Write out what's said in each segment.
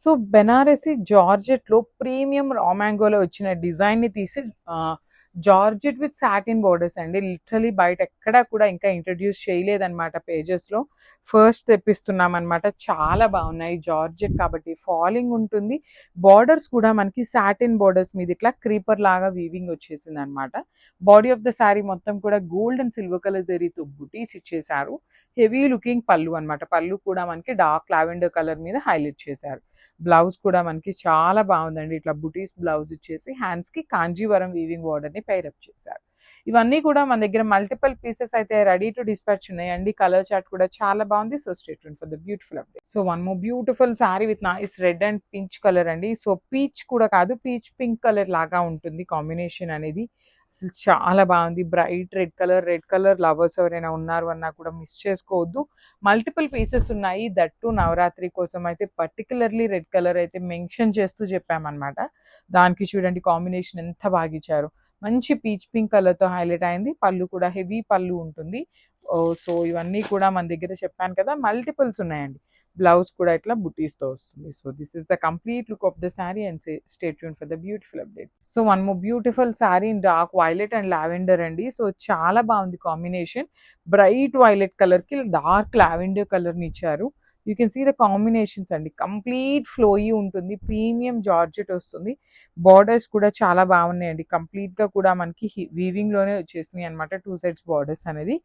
So Banarasi జార్జెట్‌లో premium రా మ్యాంగోలో వచ్చిన డిజైన్‌ని తీసి జార్జెట్ విత్ సాటిన్ బోర్డర్స్ అండి. లిటరల్లీ బయట ఎక్కడా కూడా ఇంకా ఇంట్రొడ్యూస్ చేయలేదనమాట పేజెస్‌లో. ఫస్ట్ తెప్పిస్తున్నామనమాట. చాలా బాగున్నాయి. జార్జెట్ కాబట్టి ఫాలింగ్ ఉంటుంది. బోర్డర్స్ కూడా మనకి సాటిన్ బోర్డర్స్ మీద ఇట్లా క్రీపర్ లాగా వీవింగ్ వచ్చేసిందనమాట. బాడీ ఆఫ్ ద శారీ మొత్తం కూడా గోల్డ్ అండ్ సిల్వర్ కలర్ జరీతో బుటీస్ ఇచ్చేసారు. హెవీ లుకింగ్ పళ్ళు అనమాట. పళ్ళు కూడా మనకి డార్క్ లావెండర్ కలర్ మీద హైలైట్ చేశారు. బ్లౌజ్ కూడా మనకి చాలా బాగుందండి. ఇట్లా బుటీస్ బ్లౌజ్ ఇచ్చేసి హ్యాండ్స్‌కి కాంజీవరం వీవింగ్ బోర్డర్‌ని పైరప్ చేశారు. ఇవన్నీ కూడా మన దగ్గర మల్టిపుల్ పీసెస్ అయితే రెడీ టు డిస్పాచ్ ఉన్నాయండి. కలర్ చార్ట్ కూడా చాలా బాగుంది. So stay tuned for the beautiful update. So one more beautiful sorry with nice red and pinch colour అండి. సో పీచ్ కూడా కాదు, పీచ్ పింక్ కలర్ లాగా ఉంటుంది కాంబినేషన్ అనేది. అసలు చాలా బాగుంది. బ్రైట్ రెడ్ కలర్ లవర్స్ ఎవరైనా ఉన్నారు అన్నా కూడా మిస్ చేసుకోవద్దు. మల్టిపుల్ పీసెస్ ఉన్నాయి. దట్ టు నవరాత్రి కోసం అయితే పర్టికులర్లీ రెడ్ కలర్ అయితే మెన్షన్ చేస్తూ చెప్పామన్నమాట. దానికి చూడండి కాంబినేషన్ ఎంత బాగా ఇచ్చారు. మంచి పీచ్ పింక్ కలర్తో హైలైట్ అయింది. పళ్ళు కూడా హెవీ పళ్ళు ఉంటుంది. సో ఇవన్నీ కూడా మన దగ్గర చెప్పాను కదా, మల్టిపుల్స్ ఉన్నాయండి. బ్లౌజ్ కూడా ఇట్లా బుటీస్తో వస్తుంది. So this is the complete look of the sari and stay tune for the beautiful update. So one more beautiful sari in dark violet and lavender అండి. సో చాలా బాగుంది కాంబినేషన్. బ్రైట్ వైలెట్ కలర్కి డార్క్ లావెండర్ కలర్ని ఇచ్చారు. You can see the combinations అండి. Complete flowy ఉంటుంది. Premium georgette వస్తుంది. Borders కూడా చాలా బాగున్నాయండి. కంప్లీట్గా కూడా మనకి వీవింగ్లోనే వచ్చేసినాయి అనమాట. 2 సైడ్స్ బార్డర్స్ అనేది.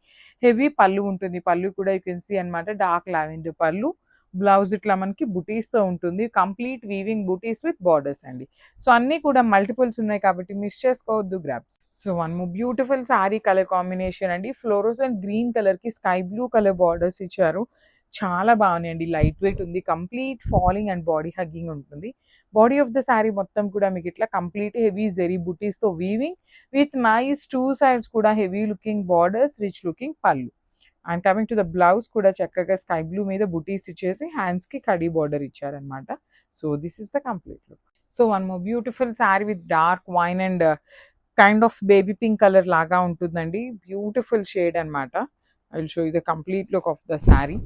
హెవీ పళ్ళు ఉంటుంది. పళ్ళు కూడా యూ కెన్ సీ అనమాట. డార్క్ లావెండర్ పళ్ళు. బ్లౌజ్ ఇట్లా మనకి బుటీస్తో ఉంటుంది. Complete weaving buttis with borders అండి. సో అన్నీ కూడా మల్టిపుల్స్ ఉన్నాయి కాబట్టి మిస్ చేసుకోవద్దు grasp. So one more beautiful sari colour combination అండి. ఫ్లోరోస్ అండ్ గ్రీన్ కలర్కి స్కై బ్లూ కలర్ బార్డర్స్ ఇచ్చారు. చాలా బాగున్నాయండి. లైట్ వెయిట్ ఉంది. Complete falling and body hugging ఉంటుంది. బాడీ ఆఫ్ ద శారీ మొత్తం కూడా మీకు ఇట్లా complete heavy zari బుటీస్తో weaving with nice 2 sides కూడా heavy looking borders, rich looking పళ్ళు. And coming to the blouse కూడా చక్కగా స్కై బ్లూ మీద బుటీస్ ఇచ్చేసి హ్యాండ్స్కి కడీ బార్డర్ ఇచ్చారనమాట. So this is the complete look. So one more beautiful sari with dark wine and kind of baby pink colour లాగా ఉంటుందండి. బ్యూటిఫుల్ షేడ్ అనమాట. I will show you the complete look of the sari.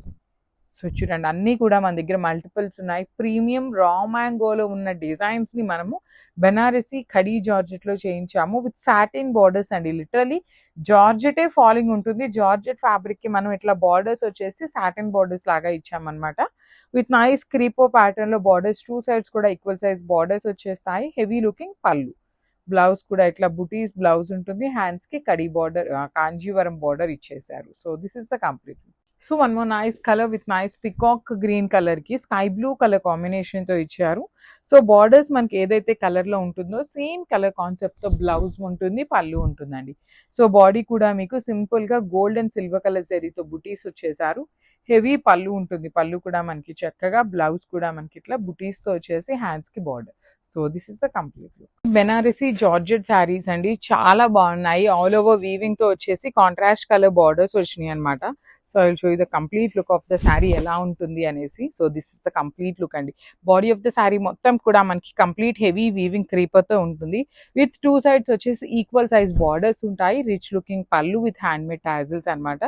So చూడండి అన్నీ కూడా మన దగ్గర multiples ఉన్నాయి. Premium రా మ్యాంగోలో ఉన్న డిజైన్స్ని మనము బెనారసి ఖడీ జార్జెట్లో చేయించాము విత్ సాటిన్ బార్డర్స్ అండి. లిటరలీ జార్జెటే ఫాలింగ్ ఉంటుంది. జార్జెట్ ఫ్యాబ్రిక్కి మనం ఇట్లా బార్డర్స్ వచ్చేసి సాటిన్ బార్డర్స్ లాగా ఇచ్చామన్నమాట. విత్ నైస్ క్రీపో ప్యాటర్న్లో బార్డర్స్, 2 సైడ్స్ కూడా ఈక్వల్ సైజ్ బార్డర్స్ వచ్చేస్తాయి. హెవీ లుకింగ్ పళ్ళు. బ్లౌజ్ కూడా ఇట్లా బుటీస్ బ్లౌజ్ ఉంటుంది. హ్యాండ్స్కి కడీ బార్డర్, కాంజీవరం బార్డర్ ఇచ్చేసారు. So this is the complete. So one more nice colour with nice peacock green కలర్కి స్కై బ్లూ కలర్ కాంబినేషన్తో ఇచ్చారు. సో బార్డర్స్ మనకి ఏదైతే కలర్లో ఉంటుందో సేమ్ కలర్ కాన్సెప్ట్తో బ్లౌజ్ ఉంటుంది, పళ్ళు ఉంటుందండి. సో బాడీ కూడా మీకు సింపుల్గా గోల్డ్ అండ్ సిల్వర్ కలర్ జరీతో బుటీస్ వచ్చేసారు. హెవీ పళ్ళు ఉంటుంది. పళ్ళు కూడా మనకి చక్కగా, బ్లౌజ్ కూడా మనకి ఇట్లా బుటీస్తో వచ్చేసి హ్యాండ్స్కి border. So this is the complete look. Banarasi georgette saris అండి. చాలా బాగున్నాయి. ఆల్ ఓవర్ వీవింగ్తో వచ్చేసి కాంట్రాస్ట్ కలర్ బార్డర్స్ వచ్చినాయి అనమాట. So I will show you the complete look of the sari ఎలా ఉంటుంది అనేసి. So this is the complete look అండి. బాడీ ఆఫ్ ద శారీ మొత్తం కూడా మనకి కంప్లీట్ హెవీ వీవింగ్ క్రీపర్తో ఉంటుంది. విత్ 2 సైడ్స్ వచ్చేసి ఈక్వల్ సైజ్ బార్డర్స్ ఉంటాయి. రిచ్ లుకింగ్ పళ్ళు విత్ హ్యాండ్ మేడ్ టాజిల్స్ అనమాట.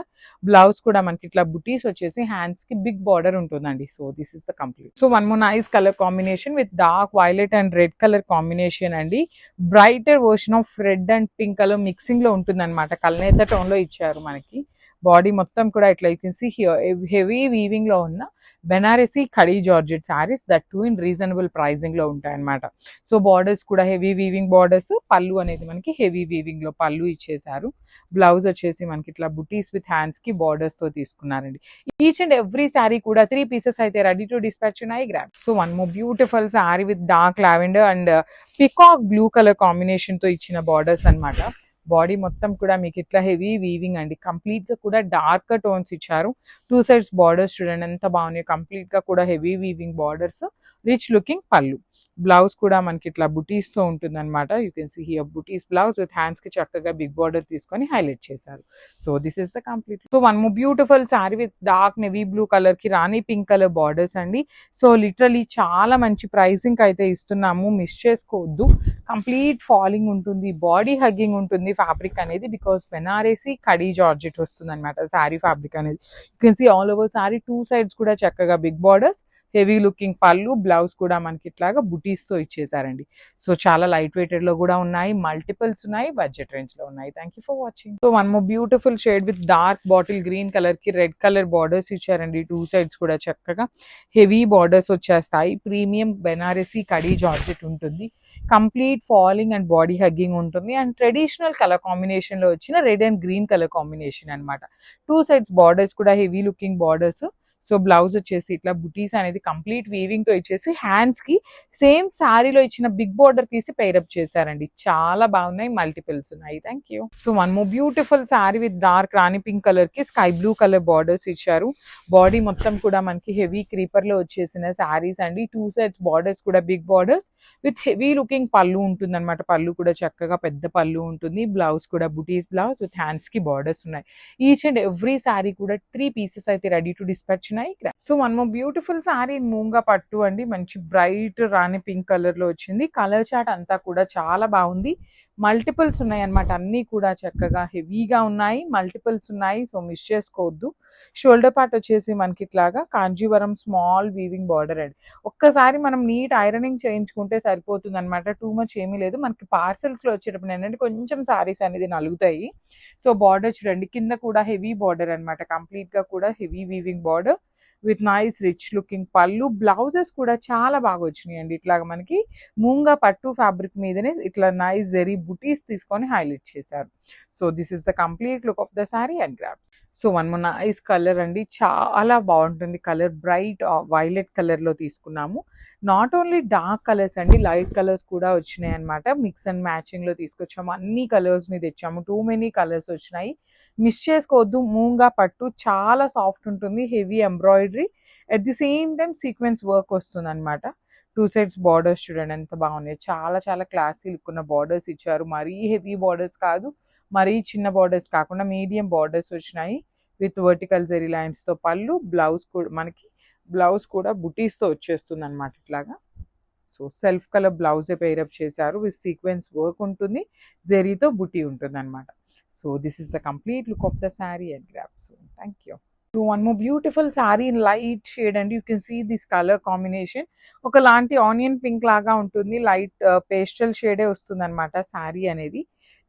బ్లౌజ్ కూడా మనకి ఇట్లా బుటీస్ వచ్చేసి హ్యాండ్స్కి బిగ్ బార్డర్ ఉంటుందండి. So this is the complete. So one more nice colour combination with dark violet and red colour combination అండి. Brighter version of red and pink colour మిక్సింగ్లో ఉంటుంది అనమాట. కల్నేత టోన్లో ఇచ్చారు మనకి. బాడీ మొత్తం కూడా ఇట్లా you can see here heavy వీవింగ్లో ఉన్న బెనారసి ఖడీ georgette saris, that too in reasonable ప్రైజింగ్లో ఉంటాయన్నమాట. సో బార్డర్స్ కూడా హెవీ వీవింగ్ బార్డర్స్, పళ్ళు అనేది మనకి హెవీ వీవింగ్లో పళ్ళు ఇచ్చేసారు. బ్లౌజ్ వచ్చేసి మనకి ఇట్లా బుటీస్ విత్ హ్యాండ్స్కి బార్డర్స్తో తీసుకున్నారండి. ఈచ్ అండ్ ఎవ్రీ శారీ కూడా 3 పీసెస్ అయితే రెడీ టు డిస్పాచ్ ఉన్నాయి. Grab. So one more beautiful sari with dark lavender and peacock blue colour కాంబినేషన్తో ఇచ్చిన బార్డర్స్ అనమాట. బాడీ మొత్తం కూడా మీకు ఇట్లా హెవీ వీవింగ్ అండి. కంప్లీట్గా కూడా డార్క్ టోన్స్ ఇచ్చారు. 2 సైడ్స్ బార్డర్స్ చూడండి ఎంత బాగున్నాయి. కంప్లీట్గా కూడా heavy weaving borders, rich looking పళ్ళు. బ్లౌజ్ కూడా మనకి ఇట్లా బుటీస్తో ఉంటుంది అనమాట. You can see here buttis blouse with హ్యాండ్స్కి చక్కగా బిగ్ బార్డర్ తీసుకొని హైలైట్ చేశారు. So this is the complete. So one more beautiful sari with dark navy blue కలర్కి రాణి పింక్ కలర్ బార్డర్స్ అండి. సో లిటరలీ చాలా మంచి ప్రైసింగ్ అయితే ఇస్తున్నాము. మిస్ చేసుకోవద్దు. కంప్లీట్ ఫాలింగ్ ఉంటుంది, బాడీ హగ్గింగ్ ఉంటుంది ఫ్యాబ్రిక్ అనేది. బికాస్ బెనారసి ఖడీ జార్జెట్ వస్తుంది అనమాట శారీ ఫ్యాబ్రిక్ అనేది. You can see all over sari 2 sides కూడా చక్కగా బిగ్ బార్డర్స్, హెవీ లుకింగ్ పళ్ళు, బ్లౌజ్ కూడా మనకి ఇట్లాగా బుటీస్తో ఇచ్చేసారండి. సో చాలా లైట్ వెయిటెడ్లో కూడా ఉన్నాయి, మల్టిపుల్స్ ఉన్నాయి, బడ్జెట్ రేంజ్లో ఉన్నాయి. Thank you for watching. So one more beautiful shade with dark bottle green కలర్కి రెడ్ కలర్ బార్డర్స్ ఇచ్చారండి. టూ సైడ్స్ కూడా చక్కగా హెవీ బార్డర్స్ వచ్చేస్తాయి. ప్రీమియం బెనారసీ కడీ జార్జెట్ ఉంటుంది. Complete falling and body hugging ఉంటుంది. అండ్ ట్రెడిషనల్ కలర్ కాంబినేషన్లో వచ్చిన red and green colour combination అనమాట. టూ సైడ్స్ బార్డర్స్ కూడా heavy looking borders. So blouse వచ్చేసి ఇట్లా బుటీస్ అనేది కంప్లీట్ వీవింగ్ తో ఇచ్చేసి హ్యాండ్స్ కి సేమ్ శారీలో ఇచ్చిన బిగ్ బార్డర్ తీసి పేరప్ చేశారండి. చాలా బాగున్నాయి, మల్టిపుల్స్ ఉన్నాయి. Thank you. So one more beautiful sari with dark rani pink colour కి స్కై బ్లూ కలర్ బార్డర్స్ ఇచ్చారు. బాడీ మొత్తం కూడా మనకి హెవీ క్రీపర్ లో వచ్చేసిన శారీస్ అండి. టూ సైడ్స్ బార్డర్స్ కూడా big borders with heavy looking పళ్ళు ఉంటుంది అనమాట. పళ్ళు కూడా చక్కగా పెద్ద పళ్ళు ఉంటుంది. బ్లౌజ్ కూడా బుటీస్ బ్లౌజ్ విత్ హ్యాండ్స్ కి బార్డర్స్ ఉన్నాయి. ఈచ్ అండ్ ఎవ్రీ శారీ కూడా 3 పీసెస్ అయితే రెడీ టు డిస్పాచ్ ఉన్నాయి. So one more beautiful sari మూంగా పట్టు అండి. మంచి బ్రైట్ రాణి పింక్ కలర్ లో వచ్చింది. కలర్ చాట్ అంతా కూడా చాలా బాగుంది. మల్టిపుల్స్ ఉన్నాయి అనమాట. అన్ని కూడా చక్కగా హెవీగా ఉన్నాయి, మల్టిపుల్స్ ఉన్నాయి. సో మిస్ చేసుకోవద్దు. షోల్డర్ పార్ట్ వచ్చేసి మనకి ఇట్లాగా కాంజీవరం స్మాల్ వీవింగ్ బార్డర్ అండి. ఒక్కసారి మనం నీట్ ఐరనింగ్ చేయించుకుంటే సరిపోతుంది అనమాట. టూ మచ్ ఏమీ లేదు. మనకి పార్సెల్స్ లో వచ్చేటప్పుడు ఏంటంటే కొంచెం సారీస్ అనేది నలుగుతాయి. సో బార్డర్ చూడండి, కింద కూడా హెవీ బార్డర్ అనమాట. కంప్లీట్ గా కూడా heavy weaving border with nice rich looking పళ్ళు. బ్లౌజెస్ కూడా చాలా బాగా వచ్చినాయి అండి. ఇట్లాగా మనకి మూంగా పట్టు ఫ్యాబ్రిక్ మీదనే ఇట్లా నైస్ జెరీ బుటీస్ తీసుకొని హైలైట్ చేశారు. So this is the complete look of the sari and grasp. So one more nice colour అండి. చాలా బాగుంటుంది కలర్. బ్రైట్ వైలెట్ కలర్ లో తీసుకున్నాము. నాట్ ఓన్లీ డార్క్ కలర్స్ అండి, లైట్ కలర్స్ కూడా వచ్చినాయి అనమాట. మిక్స్ అండ్ మ్యాచింగ్ లో తీసుకొచ్చాము. అన్ని కలర్స్ ని తెచ్చాము. టూ మెనీ కలర్స్ వచ్చినాయి. మిస్ చేసుకోవద్దు. మూంగా పట్టు చాలా సాఫ్ట్ ఉంటుంది. Heavy embroidery at the same time sequence work వస్తుంది అనమాట. టూ సైడ్స్ బార్డర్స్ చూడండి ఎంత బాగున్నాయి. చాలా చాలా క్లాసీ లుక్ ఉన్న బార్డర్స్ ఇచ్చారు. మరీ హెవీ బార్డర్స్ కాదు, మరీ చిన్న బార్డర్స్ కాకుండా మీడియం బార్డర్స్ వచ్చినాయి విత్ వర్టికల్ జెరీ లైన్స్ తో పళ్ళు. బ్లౌజ్ కూడా మనకి బ్లౌజ్ కూడా బుటీస్ తో వచ్చేస్తుంది అనమాట ఇట్లాగా. సో సెల్ఫ్ కలర్ బ్లౌజే పేరప్ చేశారు. విత్ సీక్వెన్స్ వర్క్ ఉంటుంది, జెరీతో బుటీ ఉంటుంది అనమాట. So this is the complete look of the sari and grab. So thank you. So one more beautiful saree in light shade and you can see this color combination. ఒకలాంటి onion pink లాగా ఉంటుంది. Light pastel షేడే వస్తుంది అనమాట శారీ అనేది.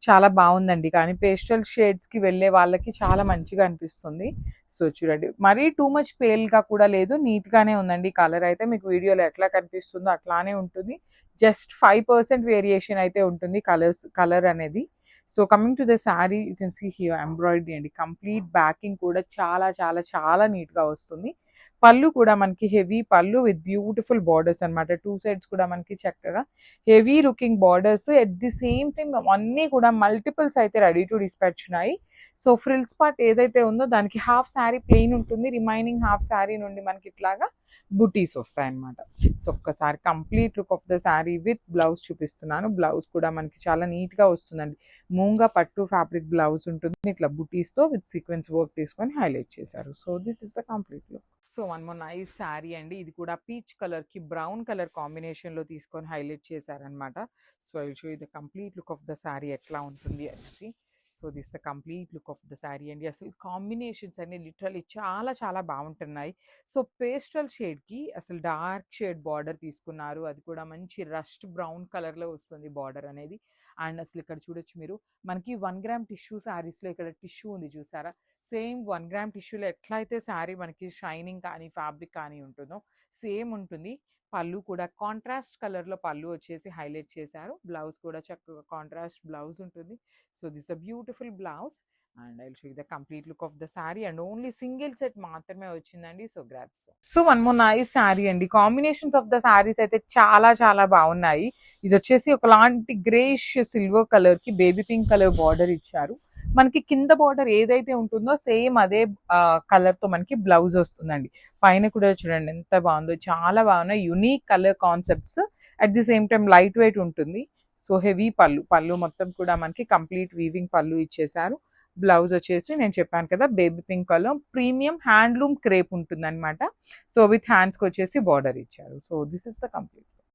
చాలా బాగుందండి. కానీ pastel shades కి వెళ్ళే వాళ్ళకి చాలా మంచిగా అనిపిస్తుంది. సో చూడండి, మరీ టూ మచ్ పేల్ గా కూడా లేదు, నీట్ గానే ఉందండి. కలర్ అయితే మీకు వీడియోలో ఎట్లా కనిపిస్తుందో అట్లానే ఉంటుంది. జస్ట్ 5% వేరియేషన్ అయితే ఉంటుంది కలర్ అనేది. So coming to the sari you can see here embroidery అండి. కంప్లీట్ బ్యాకింగ్ కూడా చాలా చాలా చాలా నీట్గా వస్తుంది. పళ్ళు కూడా మనకి హెవీ పళ్ళు విత్ బ్యూటిఫుల్ బార్డర్స్ అనమాట. టూ సైడ్స్ కూడా మనకి చక్కగా heavy looking borders. At the same time అన్నీ కూడా మల్టిపుల్స్ అయితే రెడీ టు డిస్పాచ్ ఉన్నాయి. సో ఫ్రిల్స్ పార్ట్ ఏదైతే ఉందో దానికి హాఫ్ శారీ ప్లెయిన్ ఉంటుంది. రిమైనింగ్ హాఫ్ శారీ నుండి మనకి ఇట్లాగా బుటీస్ వస్తాయన్నమాట. సో ఒక్కసారి complete look of the sari with blouse చూపిస్తున్నాను. బ్లౌజ్ కూడా మనకి చాలా నీట్గా వస్తుందండి. మూంగా పట్టు ఫ్యాబ్రిక్ బ్లౌజ్ ఉంటుంది. ఇట్లా బుటీస్తో విత్ సీక్వెన్స్ వర్క్ తీసుకొని హైలైట్ చేశారు. So this is the complete look. So one more nice sari అండి. ఇది కూడా పీచ్ కలర్ కి బ్రౌన్ కలర్ కాంబినేషన్ లో తీసుకొని హైలైట్ చేశారనమాట. So I will show you the complete look of the sari ఎట్లా ఉంటుంది అనేసి. So this the complete look of the sari అండి. అసలు కాంబినేషన్స్ అన్ని లిటరలీ చాలా చాలా బాగుంటున్నాయి. సో పేస్టల్ షేడ్కి అసలు డార్క్ షేడ్ బార్డర్ తీసుకున్నారు. అది కూడా మంచి రస్ట్ బ్రౌన్ కలర్లో వస్తుంది బార్డర్ అనేది. అండ్ అసలు ఇక్కడ చూడొచ్చు మీరు, మనకి 1 గ్రామ్ టిష్యూ శారీస్లో ఇక్కడ టిష్యూ ఉంది చూసారా. సేమ్ 1 గ్రామ్ టిష్యూలో ఎట్లా అయితే శారీ మనకి షైనింగ్ కానీ ఫ్యాబ్రిక్ కానీ ఉంటుందో సేమ్ ఉంటుంది. పళ్ళు కూడా కాంట్రాస్ట్ కలర్లో పళ్ళు వచ్చేసి హైలైట్ చేశారు. బ్లౌజ్ కూడా చక్కగా కాంట్రాస్ట్ బ్లౌజ్ ఉంటుంది. So this a beautiful blouse and I will show you the complete look of the sari. And only single set మాత్రమే వచ్చిందండి. So grabs. So one more nice sari అండి. కాంబినేషన్స్ ఆఫ్ ద శారీస్ అయితే చాలా చాలా బాగున్నాయి. ఇది వచ్చేసి ఒకలాంటి గ్రేష్ సిల్వర్ కలర్ కి బేబీ పింక్ కలర్ బార్డర్ ఇచ్చారు. మనకి కింద బార్డర్ ఏదైతే ఉంటుందో సేమ్ అదే కలర్ తో మనకి బ్లౌజ్ వస్తుందండి. పైన కూడా చూడండి ఎంత బాగుందో, చాలా బాగున్నాయి. Unique colour concepts, at the same time light weight ఉంటుంది. సో హెవీ పళ్ళు మొత్తం కూడా మనకి కంప్లీట్ వీవింగ్ పళ్ళు ఇచ్చేసారు. బ్లౌజ్ వచ్చేసి నేను చెప్పాను కదా baby pink colour premium handloom crepe ఉంటుంది అనమాట. సో విత్ హ్యాండ్స్కి వచ్చేసి బార్డర్ ఇచ్చారు. So this is the complete.